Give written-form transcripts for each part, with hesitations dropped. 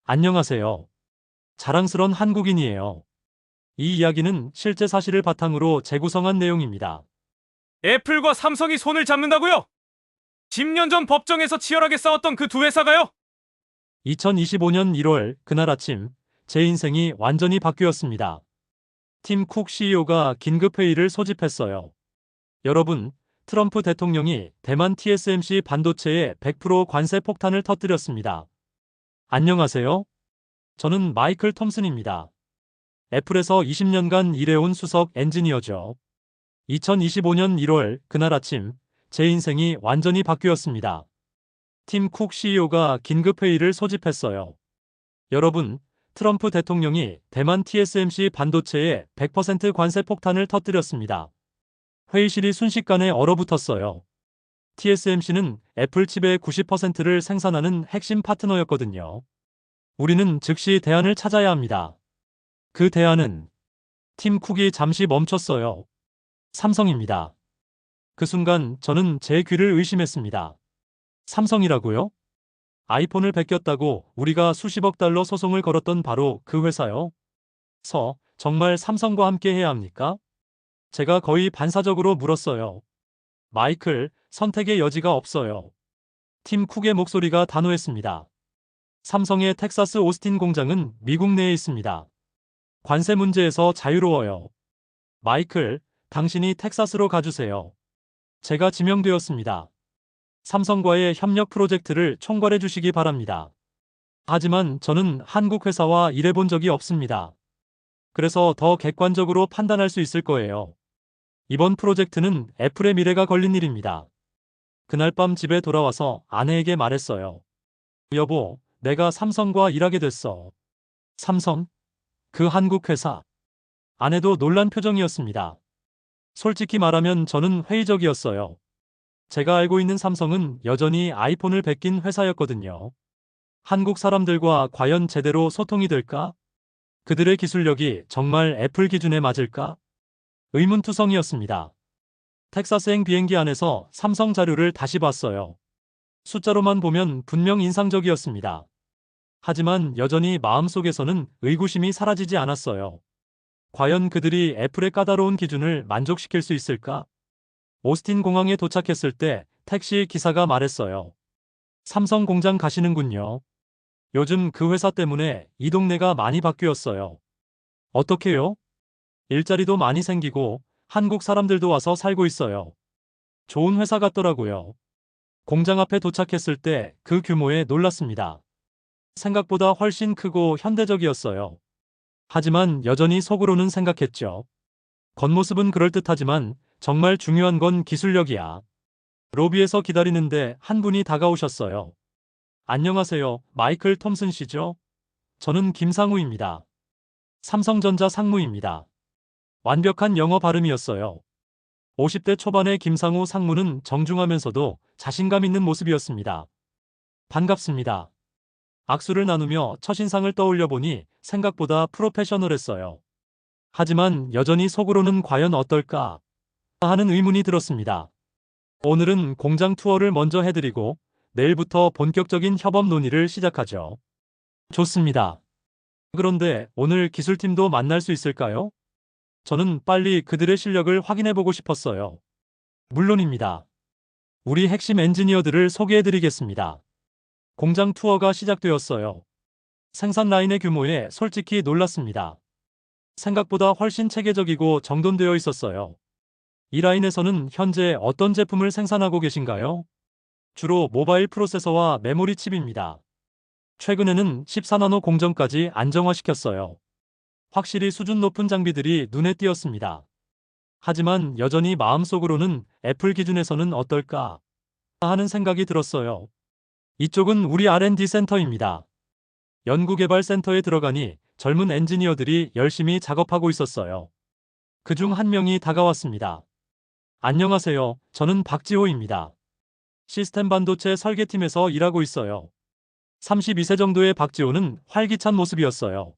안녕하세요. 자랑스런 한국인이에요. 이 이야기는 실제 사실을 바탕으로 재구성한 내용입니다. 애플과 삼성이 손을 잡는다고요? 10년 전 법정에서 치열하게 싸웠던 그 두 회사가요? 2025년 1월 그날 아침 제 인생이 완전히 바뀌었습니다. 팀 쿡 CEO가 긴급 회의를 소집했어요. 여러분, 트럼프 대통령이 대만 TSMC 반도체에 100% 관세 폭탄을 터뜨렸습니다. 안녕하세요. 저는 마이클 톰슨입니다. 애플에서 20년간 일해온 수석 엔지니어죠. 2025년 1월 그날 아침 제 인생이 완전히 바뀌었습니다. 팀 쿡 CEO가 긴급 회의를 소집했어요. 여러분, 트럼프 대통령이 대만 TSMC 반도체에 100% 관세 폭탄을 터뜨렸습니다. 회의실이 순식간에 얼어붙었어요. TSMC는 애플 칩의 90%를 생산하는 핵심 파트너였거든요. 우리는 즉시 대안을 찾아야 합니다. 그 대안은 팀 쿡이 잠시 멈췄어요. 삼성입니다. 그 순간 저는 제 귀를 의심했습니다. 삼성이라고요? 아이폰을 베꼈다고 우리가 수십억 달러 소송을 걸었던 바로 그 회사요? 정말 삼성과 함께 해야 합니까? 제가 거의 반사적으로 물었어요. 마이클, 선택의 여지가 없어요. 팀 쿡의 목소리가 단호했습니다. 삼성의 텍사스 오스틴 공장은 미국 내에 있습니다. 관세 문제에서 자유로워요. 마이클, 당신이 텍사스로 가주세요. 제가 지명되었습니다. 삼성과의 협력 프로젝트를 총괄해 주시기 바랍니다. 하지만 저는 한국 회사와 일해본 적이 없습니다. 그래서 더 객관적으로 판단할 수 있을 거예요. 이번 프로젝트는 애플의 미래가 걸린 일입니다. 그날 밤 집에 돌아와서 아내에게 말했어요. 여보, 내가 삼성과 일하게 됐어. 삼성? 그 한국 회사. 아내도 놀란 표정이었습니다. 솔직히 말하면 저는 회의적이었어요. 제가 알고 있는 삼성은 여전히 아이폰을 베낀 회사였거든요. 한국 사람들과 과연 제대로 소통이 될까? 그들의 기술력이 정말 애플 기준에 맞을까? 의문투성이었습니다. 텍사스행 비행기 안에서 삼성 자료를 다시 봤어요. 숫자로만 보면 분명 인상적이었습니다. 하지만 여전히 마음속에서는 의구심이 사라지지 않았어요. 과연 그들이 애플의 까다로운 기준을 만족시킬 수 있을까? 오스틴 공항에 도착했을 때 택시 기사가 말했어요. 삼성 공장 가시는군요. 요즘 그 회사 때문에 이 동네가 많이 바뀌었어요. 어떻게요? 일자리도 많이 생기고 한국 사람들도 와서 살고 있어요. 좋은 회사 같더라고요. 공장 앞에 도착했을 때 그 규모에 놀랐습니다. 생각보다 훨씬 크고 현대적이었어요. 하지만 여전히 속으로는 생각했죠. 겉모습은 그럴듯하지만 정말 중요한 건 기술력이야. 로비에서 기다리는데 한 분이 다가오셨어요. 안녕하세요, 마이클 톰슨 씨죠? 저는 김상우입니다. 삼성전자 상무입니다. 완벽한 영어 발음이었어요. 50대 초반의 김상우 상무는 정중하면서도 자신감 있는 모습이었습니다. 반갑습니다. 악수를 나누며 첫인상을 떠올려 보니 생각보다 프로페셔널했어요. 하지만 여전히 속으로는 과연 어떨까 하는 의문이 들었습니다. 오늘은 공장 투어를 먼저 해드리고 내일부터 본격적인 협업 논의를 시작하죠. 좋습니다. 그런데 오늘 기술팀도 만날 수 있을까요? 저는 빨리 그들의 실력을 확인해보고 싶었어요. 물론입니다. 우리 핵심 엔지니어들을 소개해드리겠습니다. 공장 투어가 시작되었어요. 생산 라인의 규모에 솔직히 놀랐습니다. 생각보다 훨씬 체계적이고 정돈되어 있었어요. 이 라인에서는 현재 어떤 제품을 생산하고 계신가요? 주로 모바일 프로세서와 메모리 칩입니다. 최근에는 14나노 공정까지 안정화시켰어요. 확실히 수준 높은 장비들이 눈에 띄었습니다. 하지만 여전히 마음속으로는 애플 기준에서는 어떨까 하는 생각이 들었어요. 이쪽은 우리 R&D 센터입니다. 연구개발 센터에 들어가니 젊은 엔지니어들이 열심히 작업하고 있었어요. 그중 한 명이 다가왔습니다. 안녕하세요. 저는 박지호입니다. 시스템 반도체 설계팀에서 일하고 있어요. 32세 정도의 박지호는 활기찬 모습이었어요.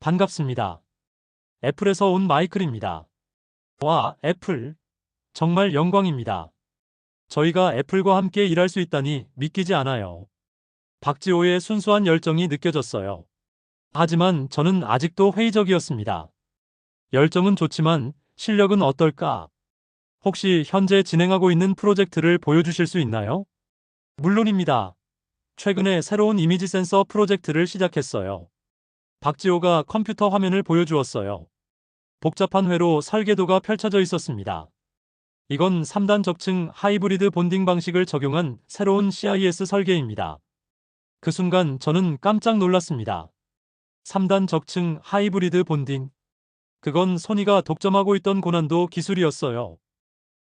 반갑습니다. 애플에서 온 마이클입니다. 와, 애플. 정말 영광입니다. 저희가 애플과 함께 일할 수 있다니 믿기지 않아요. 박지호의 순수한 열정이 느껴졌어요. 하지만 저는 아직도 회의적이었습니다. 열정은 좋지만 실력은 어떨까? 혹시 현재 진행하고 있는 프로젝트를 보여주실 수 있나요? 물론입니다. 최근에 새로운 이미지 센서 프로젝트를 시작했어요. 박지호가 컴퓨터 화면을 보여주었어요. 복잡한 회로 설계도가 펼쳐져 있었습니다. 이건 3단 적층 하이브리드 본딩 방식을 적용한 새로운 CIS 설계입니다. 그 순간 저는 깜짝 놀랐습니다. 3단 적층 하이브리드 본딩. 그건 소니가 독점하고 있던 고난도 기술이었어요.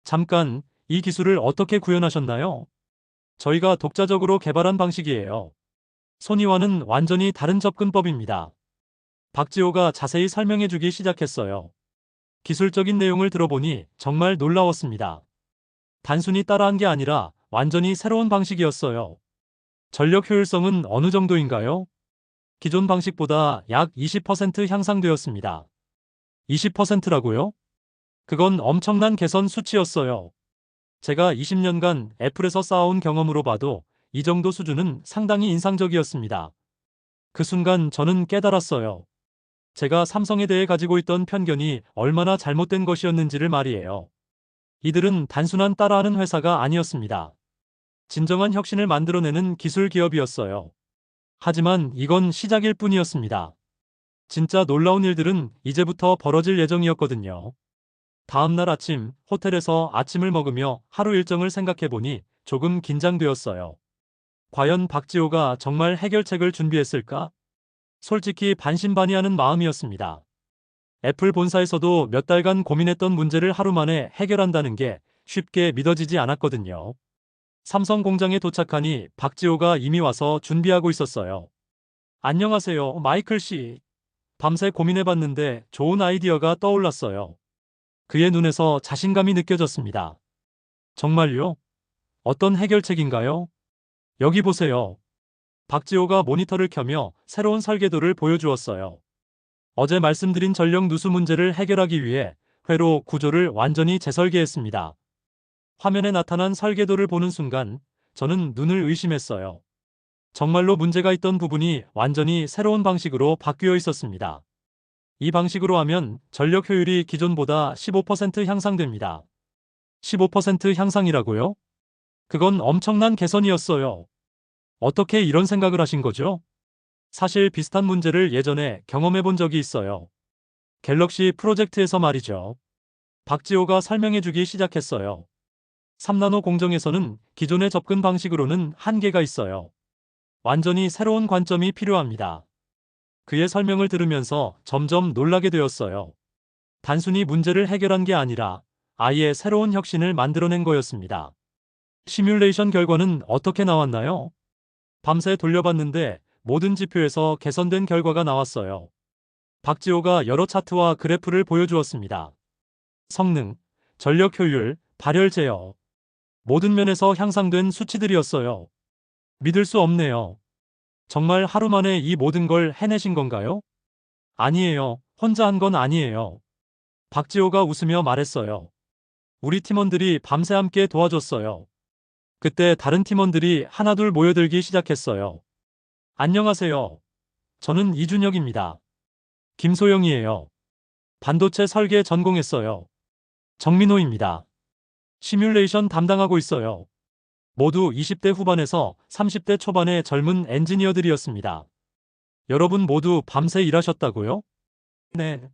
잠깐, 이 기술을 어떻게 구현하셨나요? 저희가 독자적으로 개발한 방식이에요. 소니와는 완전히 다른 접근법입니다. 박지호가 자세히 설명해주기 시작했어요. 기술적인 내용을 들어보니 정말 놀라웠습니다. 단순히 따라한 게 아니라 완전히 새로운 방식이었어요. 전력 효율성은 어느 정도인가요? 기존 방식보다 약 20% 향상되었습니다. 20%라고요? 그건 엄청난 개선 수치였어요. 제가 20년간 애플에서 쌓아온 경험으로 봐도 이 정도 수준은 상당히 인상적이었습니다. 그 순간 저는 깨달았어요. 제가 삼성에 대해 가지고 있던 편견이 얼마나 잘못된 것이었는지를 말이에요. 이들은 단순한 따라하는 회사가 아니었습니다. 진정한 혁신을 만들어내는 기술 기업이었어요. 하지만 이건 시작일 뿐이었습니다. 진짜 놀라운 일들은 이제부터 벌어질 예정이었거든요. 다음 날 아침, 호텔에서 아침을 먹으며 하루 일정을 생각해보니 조금 긴장되었어요. 과연 박지호가 정말 해결책을 준비했을까? 솔직히 반신반의하는 마음이었습니다. 애플 본사에서도 몇 달간 고민했던 문제를 하루 만에 해결한다는 게 쉽게 믿어지지 않았거든요. 삼성 공장에 도착하니 박지호가 이미 와서 준비하고 있었어요. 안녕하세요, 마이클 씨. 밤새 고민해봤는데 좋은 아이디어가 떠올랐어요. 그의 눈에서 자신감이 느껴졌습니다. 정말요? 어떤 해결책인가요? 여기 보세요. 박지호가 모니터를 켜며 새로운 설계도를 보여주었어요. 어제 말씀드린 전력 누수 문제를 해결하기 위해 회로 구조를 완전히 재설계했습니다. 화면에 나타난 설계도를 보는 순간 저는 눈을 의심했어요. 정말로 문제가 있던 부분이 완전히 새로운 방식으로 바뀌어 있었습니다. 이 방식으로 하면 전력 효율이 기존보다 15% 향상됩니다. 15% 향상이라고요? 그건 엄청난 개선이었어요. 어떻게 이런 생각을 하신 거죠? 사실 비슷한 문제를 예전에 경험해 본 적이 있어요. 갤럭시 프로젝트에서 말이죠. 박지호가 설명해 주기 시작했어요. 3나노 공정에서는 기존의 접근 방식으로는 한계가 있어요. 완전히 새로운 관점이 필요합니다. 그의 설명을 들으면서 점점 놀라게 되었어요. 단순히 문제를 해결한 게 아니라 아예 새로운 혁신을 만들어낸 거였습니다. 시뮬레이션 결과는 어떻게 나왔나요? 밤새 돌려봤는데 모든 지표에서 개선된 결과가 나왔어요. 박지호가 여러 차트와 그래프를 보여주었습니다. 성능, 전력 효율, 발열 제어. 모든 면에서 향상된 수치들이었어요. 믿을 수 없네요. 정말 하루 만에 이 모든 걸 해내신 건가요? 아니에요. 혼자 한 건 아니에요. 박지호가 웃으며 말했어요. 우리 팀원들이 밤새 함께 도와줬어요. 그때 다른 팀원들이 하나둘 모여들기 시작했어요. 안녕하세요. 저는 이준혁입니다. 김소영이에요. 반도체 설계 전공했어요. 정민호입니다. 시뮬레이션 담당하고 있어요. 모두 20대 후반에서 30대 초반의 젊은 엔지니어들이었습니다. 여러분 모두 밤새 일하셨다고요? 네.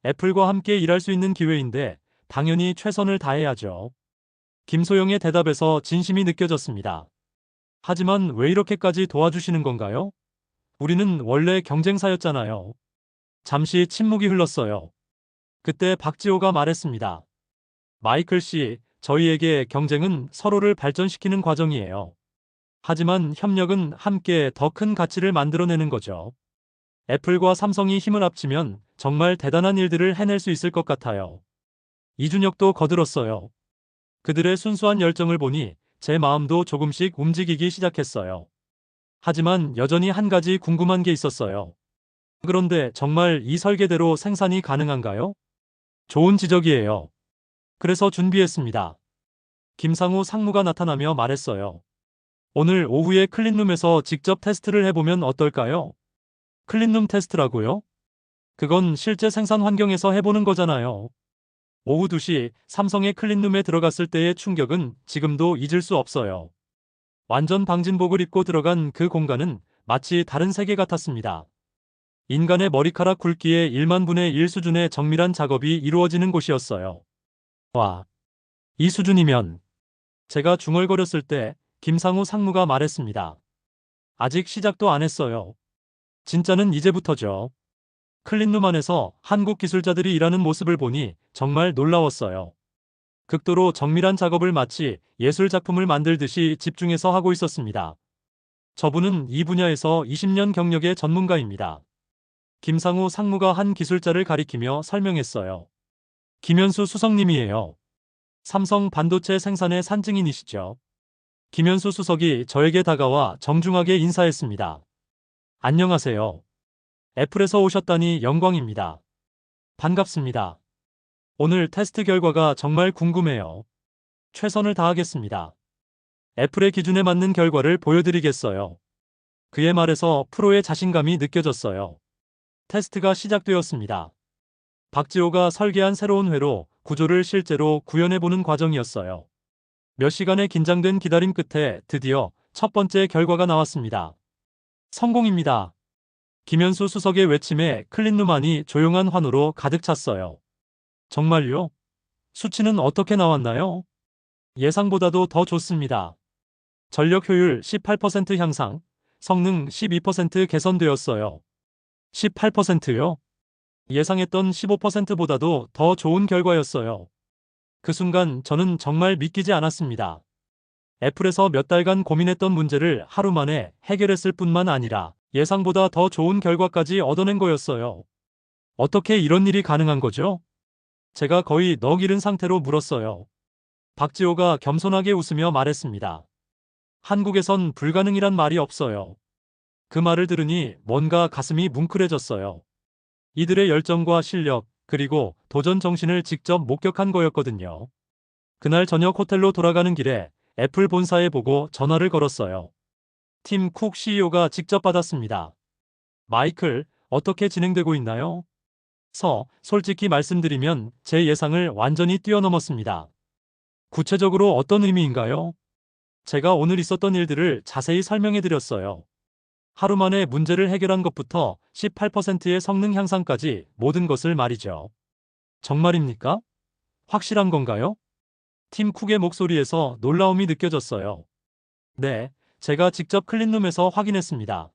애플과 함께 일할 수 있는 기회인데 당연히 최선을 다해야죠. 김소영의 대답에서 진심이 느껴졌습니다. 하지만 왜 이렇게까지 도와주시는 건가요? 우리는 원래 경쟁사였잖아요. 잠시 침묵이 흘렀어요. 그때 박지호가 말했습니다. 마이클 씨, 저희에게 경쟁은 서로를 발전시키는 과정이에요. 하지만 협력은 함께 더 큰 가치를 만들어내는 거죠. 애플과 삼성이 힘을 합치면 정말 대단한 일들을 해낼 수 있을 것 같아요. 이준혁도 거들었어요. 그들의 순수한 열정을 보니 제 마음도 조금씩 움직이기 시작했어요. 하지만 여전히 한 가지 궁금한 게 있었어요. 그런데 정말 이 설계대로 생산이 가능한가요? 좋은 지적이에요. 그래서 준비했습니다. 김상우 상무가 나타나며 말했어요. 오늘 오후에 클린룸에서 직접 테스트를 해보면 어떨까요? 클린룸 테스트라고요? 그건 실제 생산 환경에서 해보는 거잖아요. 오후 2시 삼성의 클린룸에 들어갔을 때의 충격은 지금도 잊을 수 없어요. 완전 방진복을 입고 들어간 그 공간은 마치 다른 세계 같았습니다. 인간의 머리카락 굵기의 1만 분의 1 수준의 정밀한 작업이 이루어지는 곳이었어요. 와, 이 수준이면 제가 중얼거렸을 때 김상우 상무가 말했습니다. 아직 시작도 안 했어요. 진짜는 이제부터죠. 클린룸 안에서 한국 기술자들이 일하는 모습을 보니 정말 놀라웠어요. 극도로 정밀한 작업을 마치 예술 작품을 만들듯이 집중해서 하고 있었습니다. 저분은 이 분야에서 20년 경력의 전문가입니다. 김상우 상무가 한 기술자를 가리키며 설명했어요. 김현수 수석님이에요. 삼성 반도체 생산의 산증인이시죠. 김현수 수석이 저에게 다가와 정중하게 인사했습니다. 안녕하세요. 애플에서 오셨다니 영광입니다. 반갑습니다. 오늘 테스트 결과가 정말 궁금해요. 최선을 다하겠습니다. 애플의 기준에 맞는 결과를 보여드리겠어요. 그의 말에서 프로의 자신감이 느껴졌어요. 테스트가 시작되었습니다. 박지호가 설계한 새로운 회로 구조를 실제로 구현해보는 과정이었어요. 몇 시간의 긴장된 기다림 끝에 드디어 첫 번째 결과가 나왔습니다. 성공입니다. 김현수 수석의 외침에 클린룸 안이 조용한 환호로 가득 찼어요. 정말요? 수치는 어떻게 나왔나요? 예상보다도 더 좋습니다. 전력 효율 18% 향상, 성능 12% 개선되었어요. 18%요? 예상했던 15%보다도 더 좋은 결과였어요. 그 순간 저는 정말 믿기지 않았습니다. 애플에서 몇 달간 고민했던 문제를 하루 만에 해결했을 뿐만 아니라 예상보다 더 좋은 결과까지 얻어낸 거였어요. 어떻게 이런 일이 가능한 거죠? 제가 거의 넋 잃은 상태로 물었어요. 박지호가 겸손하게 웃으며 말했습니다. 한국에선 불가능이란 말이 없어요. 그 말을 들으니 뭔가 가슴이 뭉클해졌어요. 이들의 열정과 실력, 그리고 도전 정신을 직접 목격한 거였거든요. 그날 저녁 호텔로 돌아가는 길에 애플 본사에 보고 전화를 걸었어요. 팀 쿡 CEO가 직접 받았습니다. 마이클, 어떻게 진행되고 있나요? 솔직히 말씀드리면 제 예상을 완전히 뛰어넘었습니다. 구체적으로 어떤 의미인가요? 제가 오늘 있었던 일들을 자세히 설명해 드렸어요. 하루 만에 문제를 해결한 것부터 18%의 성능 향상까지 모든 것을 말이죠. 정말입니까? 확실한 건가요? 팀 쿡의 목소리에서 놀라움이 느껴졌어요. 네, 제가 직접 클린룸에서 확인했습니다.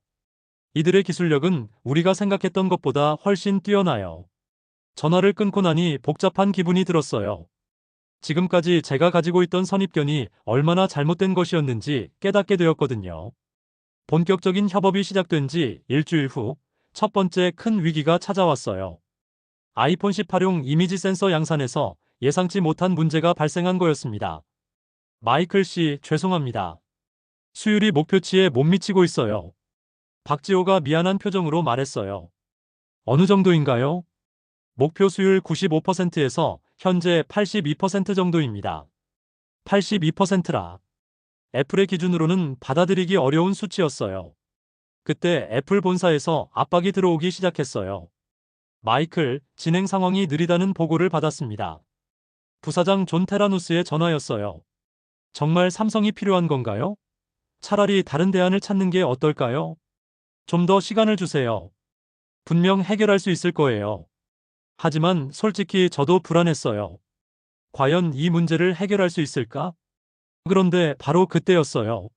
이들의 기술력은 우리가 생각했던 것보다 훨씬 뛰어나요. 전화를 끊고 나니 복잡한 기분이 들었어요. 지금까지 제가 가지고 있던 선입견이 얼마나 잘못된 것이었는지 깨닫게 되었거든요. 본격적인 협업이 시작된 지 일주일 후 첫 번째 큰 위기가 찾아왔어요. 아이폰 18용 이미지 센서 양산에서 예상치 못한 문제가 발생한 거였습니다. 마이클 씨, 죄송합니다. 수율이 목표치에 못 미치고 있어요. 박지호가 미안한 표정으로 말했어요. 어느 정도인가요? 목표 수율 95%에서 현재 82% 정도입니다. 82%라. 애플의 기준으로는 받아들이기 어려운 수치였어요. 그때 애플 본사에서 압박이 들어오기 시작했어요. 마이클, 진행 상황이 느리다는 보고를 받았습니다. 부사장 존 테라누스의 전화였어요. 정말 삼성이 필요한 건가요? 차라리 다른 대안을 찾는 게 어떨까요? 좀 더 시간을 주세요. 분명 해결할 수 있을 거예요. 하지만 솔직히 저도 불안했어요. 과연 이 문제를 해결할 수 있을까? 그런데 바로 그때였어요.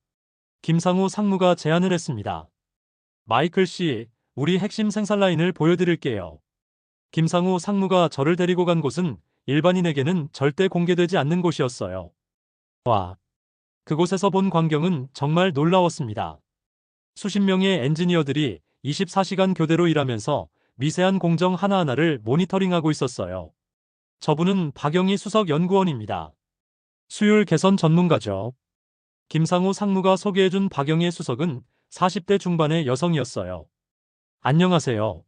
김상우 상무가 제안을 했습니다. 마이클 씨, 우리 핵심 생산 라인을 보여드릴게요. 김상우 상무가 저를 데리고 간 곳은 일반인에게는 절대 공개되지 않는 곳이었어요. 와, 그곳에서 본 광경은 정말 놀라웠습니다. 수십 명의 엔지니어들이 24시간 교대로 일하면서 미세한 공정 하나하나를 모니터링하고 있었어요. 저분은 박영희 수석 연구원입니다. 수율 개선 전문가죠. 김상우 상무가 소개해준 박영희 수석은 40대 중반의 여성이었어요. 안녕하세요.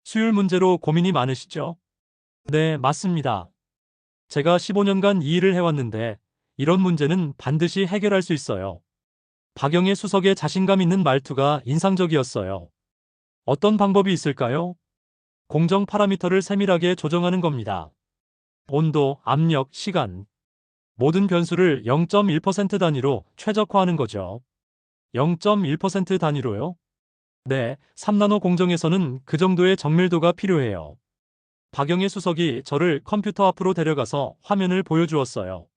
수율 문제로 고민이 많으시죠? 네, 맞습니다. 제가 15년간 이 일을 해왔는데 이런 문제는 반드시 해결할 수 있어요. 박영애 수석의 자신감 있는 말투가 인상적이었어요. 어떤 방법이 있을까요? 공정 파라미터를 세밀하게 조정하는 겁니다. 온도, 압력, 시간. 모든 변수를 0.1% 단위로 최적화하는 거죠. 0.1% 단위로요? 네, 3나노 공정에서는 그 정도의 정밀도가 필요해요. 박영애 수석이 저를 컴퓨터 앞으로 데려가서 화면을 보여주었어요.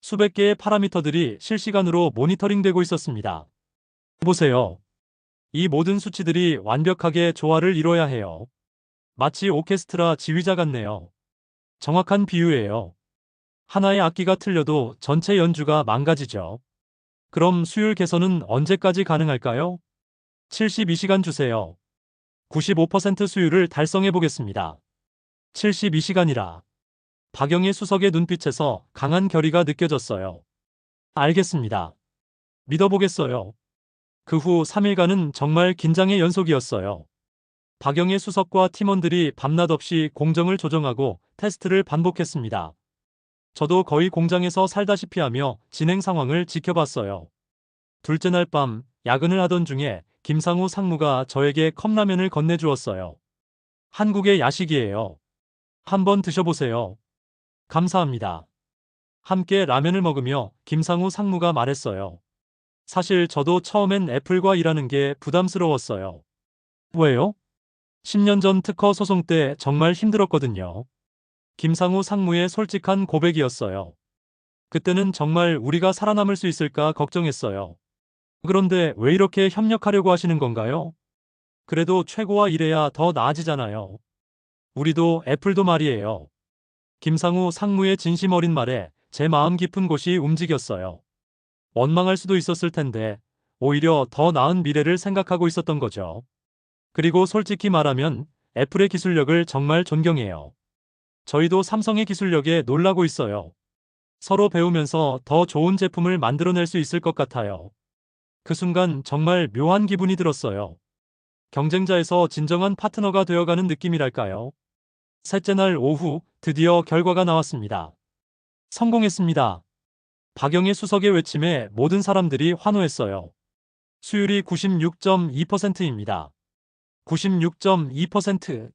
수백 개의 파라미터들이 실시간으로 모니터링되고 있었습니다. 보세요. 이 모든 수치들이 완벽하게 조화를 이뤄야 해요. 마치 오케스트라 지휘자 같네요. 정확한 비유예요. 하나의 악기가 틀려도 전체 연주가 망가지죠. 그럼 수율 개선은 언제까지 가능할까요? 72시간 주세요. 95% 수율을 달성해 보겠습니다. 72시간이라. 박영애 수석의 눈빛에서 강한 결의가 느껴졌어요. 알겠습니다. 믿어보겠어요. 그 후 3일간은 정말 긴장의 연속이었어요. 박영애 수석과 팀원들이 밤낮 없이 공정을 조정하고 테스트를 반복했습니다. 저도 거의 공장에서 살다시피 하며 진행 상황을 지켜봤어요. 둘째 날 밤 야근을 하던 중에 김상우 상무가 저에게 컵라면을 건네주었어요. 한국의 야식이에요. 한번 드셔보세요. 감사합니다. 함께 라면을 먹으며 김상우 상무가 말했어요. 사실 저도 처음엔 애플과 일하는 게 부담스러웠어요. 왜요? 10년 전 특허 소송 때 정말 힘들었거든요. 김상우 상무의 솔직한 고백이었어요. 그때는 정말 우리가 살아남을 수 있을까 걱정했어요. 그런데 왜 이렇게 협력하려고 하시는 건가요? 그래도 최고와 일해야 더 나아지잖아요. 우리도 애플도 말이에요. 김상우 상무의 진심 어린 말에 제 마음 깊은 곳이 움직였어요. 원망할 수도 있었을 텐데 오히려 더 나은 미래를 생각하고 있었던 거죠. 그리고 솔직히 말하면 애플의 기술력을 정말 존경해요. 저희도 삼성의 기술력에 놀라고 있어요. 서로 배우면서 더 좋은 제품을 만들어낼 수 있을 것 같아요. 그 순간 정말 묘한 기분이 들었어요. 경쟁자에서 진정한 파트너가 되어가는 느낌이랄까요? 셋째 날 오후 드디어 결과가 나왔습니다. 성공했습니다. 박영애 수석의 외침에 모든 사람들이 환호했어요. 수율이 96.2%입니다. 96.2%.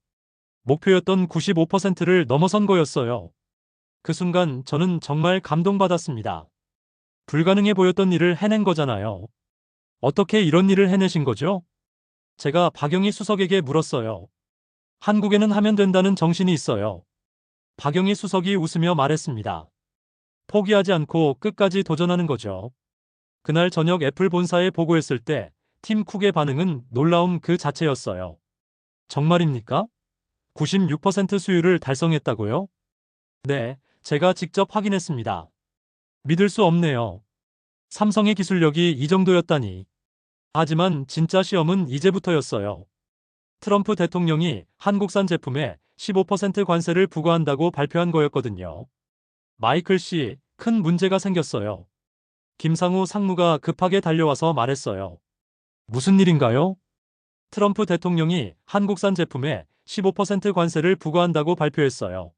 목표였던 95%를 넘어선 거였어요. 그 순간 저는 정말 감동받았습니다. 불가능해 보였던 일을 해낸 거잖아요. 어떻게 이런 일을 해내신 거죠? 제가 박영희 수석에게 물었어요. 한국에는 하면 된다는 정신이 있어요. 박영희 수석이 웃으며 말했습니다. 포기하지 않고 끝까지 도전하는 거죠. 그날 저녁 애플 본사에 보고했을 때 팀 쿡의 반응은 놀라움 그 자체였어요. 정말입니까? 96% 수율을 달성했다고요? 네, 제가 직접 확인했습니다. 믿을 수 없네요. 삼성의 기술력이 이 정도였다니. 하지만 진짜 시험은 이제부터였어요. 트럼프 대통령이 한국산 제품에 15% 관세를 부과한다고 발표한 거였거든요. 마이클 씨, 큰 문제가 생겼어요. 김상우 상무가 급하게 달려와서 말했어요. 무슨 일인가요? 트럼프 대통령이 한국산 제품에 15% 관세를 부과한다고 발표했어요.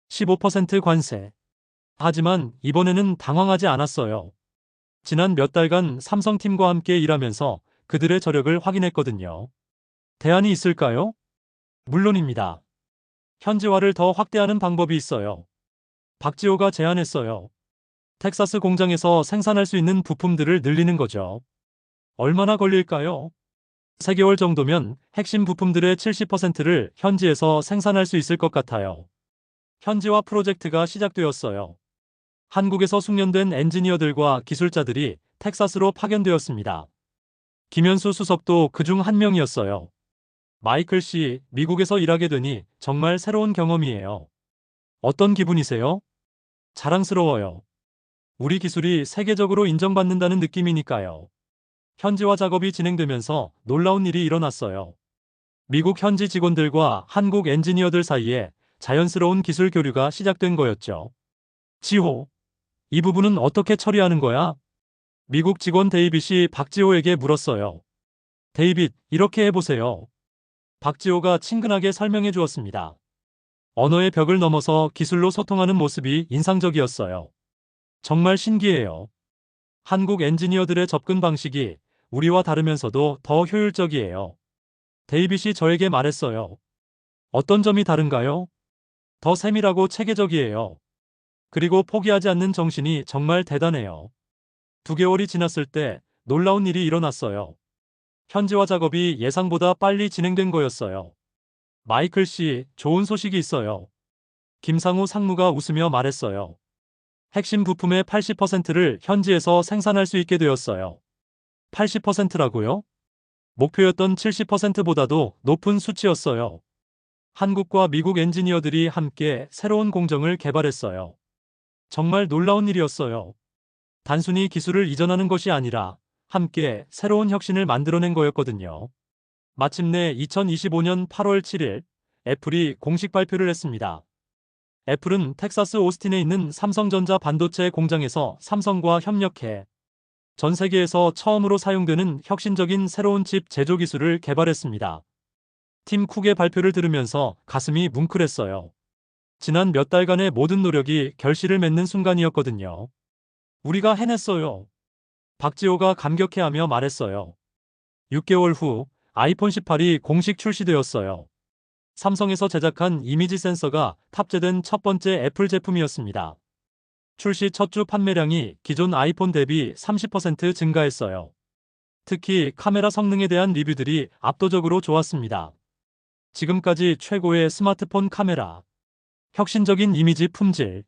15% 관세. 하지만 이번에는 당황하지 않았어요. 지난 몇 달간 삼성팀과 함께 일하면서 그들의 저력을 확인했거든요. 대안이 있을까요? 물론입니다. 현지화를 더 확대하는 방법이 있어요. 박지호가 제안했어요. 텍사스 공장에서 생산할 수 있는 부품들을 늘리는 거죠. 얼마나 걸릴까요? 3개월 정도면 핵심 부품들의 70%를 현지에서 생산할 수 있을 것 같아요. 현지화 프로젝트가 시작되었어요. 한국에서 숙련된 엔지니어들과 기술자들이 텍사스로 파견되었습니다. 김현수 수석도 그중 한 명이었어요. 마이클 씨, 미국에서 일하게 되니 정말 새로운 경험이에요. 어떤 기분이세요? 자랑스러워요. 우리 기술이 세계적으로 인정받는다는 느낌이니까요. 현지화 작업이 진행되면서 놀라운 일이 일어났어요. 미국 현지 직원들과 한국 엔지니어들 사이에 자연스러운 기술 교류가 시작된 거였죠. 지호, 이 부분은 어떻게 처리하는 거야? 미국 직원 데이빗이 박지호에게 물었어요. 데이빗, 이렇게 해보세요. 박지호가 친근하게 설명해 주었습니다. 언어의 벽을 넘어서 기술로 소통하는 모습이 인상적이었어요. 정말 신기해요. 한국 엔지니어들의 접근 방식이 우리와 다르면서도 더 효율적이에요. 데이빗이 저에게 말했어요. 어떤 점이 다른가요? 더 세밀하고 체계적이에요. 그리고 포기하지 않는 정신이 정말 대단해요. 2개월이 지났을 때 놀라운 일이 일어났어요. 현지화 작업이 예상보다 빨리 진행된 거였어요. 마이클 씨, 좋은 소식이 있어요. 김상우 상무가 웃으며 말했어요. 핵심 부품의 80%를 현지에서 생산할 수 있게 되었어요. 80%라고요? 목표였던 70%보다도 높은 수치였어요. 한국과 미국 엔지니어들이 함께 새로운 공정을 개발했어요. 정말 놀라운 일이었어요. 단순히 기술을 이전하는 것이 아니라 함께 새로운 혁신을 만들어낸 거였거든요. 마침내 2025년 8월 7일 애플이 공식 발표를 했습니다. 애플은 텍사스 오스틴에 있는 삼성전자 반도체 공장에서 삼성과 협력해 전 세계에서 처음으로 사용되는 혁신적인 새로운 칩 제조 기술을 개발했습니다. 팀 쿡의 발표를 들으면서 가슴이 뭉클했어요. 지난 몇 달간의 모든 노력이 결실을 맺는 순간이었거든요. 우리가 해냈어요. 박지호가 감격해하며 말했어요. 6개월 후 아이폰 18이 공식 출시되었어요. 삼성에서 제작한 이미지 센서가 탑재된 첫 번째 애플 제품이었습니다. 출시 첫 주 판매량이 기존 아이폰 대비 30% 증가했어요. 특히 카메라 성능에 대한 리뷰들이 압도적으로 좋았습니다. 지금까지 최고의 스마트폰 카메라, 혁신적인 이미지 품질,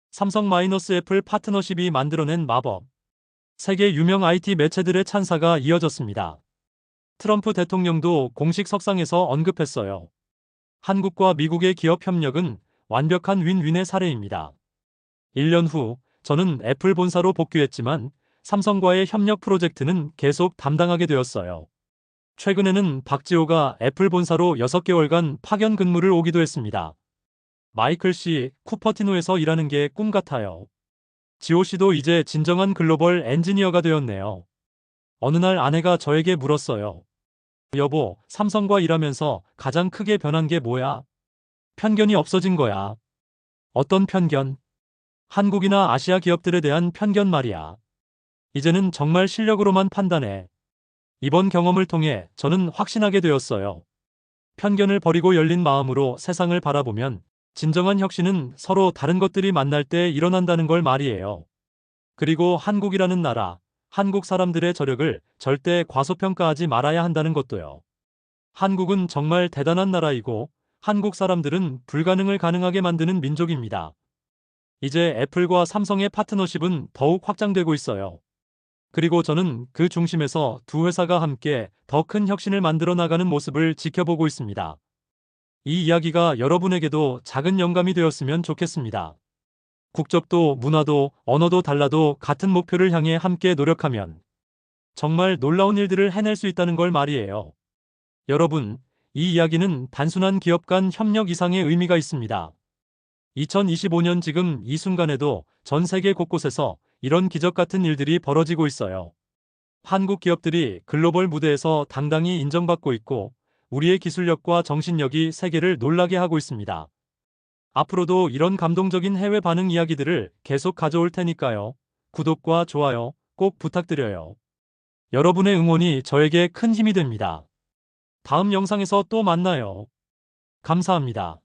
삼성 애플 파트너십이 만들어낸 마법, 세계 유명 IT 매체들의 찬사가 이어졌습니다. 트럼프 대통령도 공식 석상에서 언급했어요. 한국과 미국의 기업 협력은 완벽한 윈윈의 사례입니다. 1년 후 저는 애플 본사로 복귀했지만 삼성과의 협력 프로젝트는 계속 담당하게 되었어요. 최근에는 박지호가 애플 본사로 6개월간 파견 근무를 오기도 했습니다. 마이클 씨, 쿠퍼티노에서 일하는 게 꿈 같아요. 지호 씨도 이제 진정한 글로벌 엔지니어가 되었네요. 어느 날 아내가 저에게 물었어요. 여보, 삼성과 일하면서 가장 크게 변한 게 뭐야? 편견이 없어진 거야. 어떤 편견? 한국이나 아시아 기업들에 대한 편견 말이야. 이제는 정말 실력으로만 판단해. 이번 경험을 통해 저는 확신하게 되었어요. 편견을 버리고 열린 마음으로 세상을 바라보면 진정한 혁신은 서로 다른 것들이 만날 때 일어난다는 걸 말이에요. 그리고 한국이라는 나라, 한국 사람들의 저력을 절대 과소평가하지 말아야 한다는 것도요. 한국은 정말 대단한 나라이고 한국 사람들은 불가능을 가능하게 만드는 민족입니다. 이제 애플과 삼성의 파트너십은 더욱 확장되고 있어요. 그리고 저는 그 중심에서 두 회사가 함께 더 큰 혁신을 만들어 나가는 모습을 지켜보고 있습니다. 이 이야기가 여러분에게도 작은 영감이 되었으면 좋겠습니다. 국적도 문화도 언어도 달라도 같은 목표를 향해 함께 노력하면 정말 놀라운 일들을 해낼 수 있다는 걸 말이에요. 여러분, 이 이야기는 단순한 기업 간 협력 이상의 의미가 있습니다. 2025년 지금 이 순간에도 전 세계 곳곳에서 이런 기적 같은 일들이 벌어지고 있어요. 한국 기업들이 글로벌 무대에서 당당히 인정받고 있고 우리의 기술력과 정신력이 세계를 놀라게 하고 있습니다. 앞으로도 이런 감동적인 해외 반응 이야기들을 계속 가져올 테니까요. 구독과 좋아요 꼭 부탁드려요. 여러분의 응원이 저에게 큰 힘이 됩니다. 다음 영상에서 또 만나요. 감사합니다.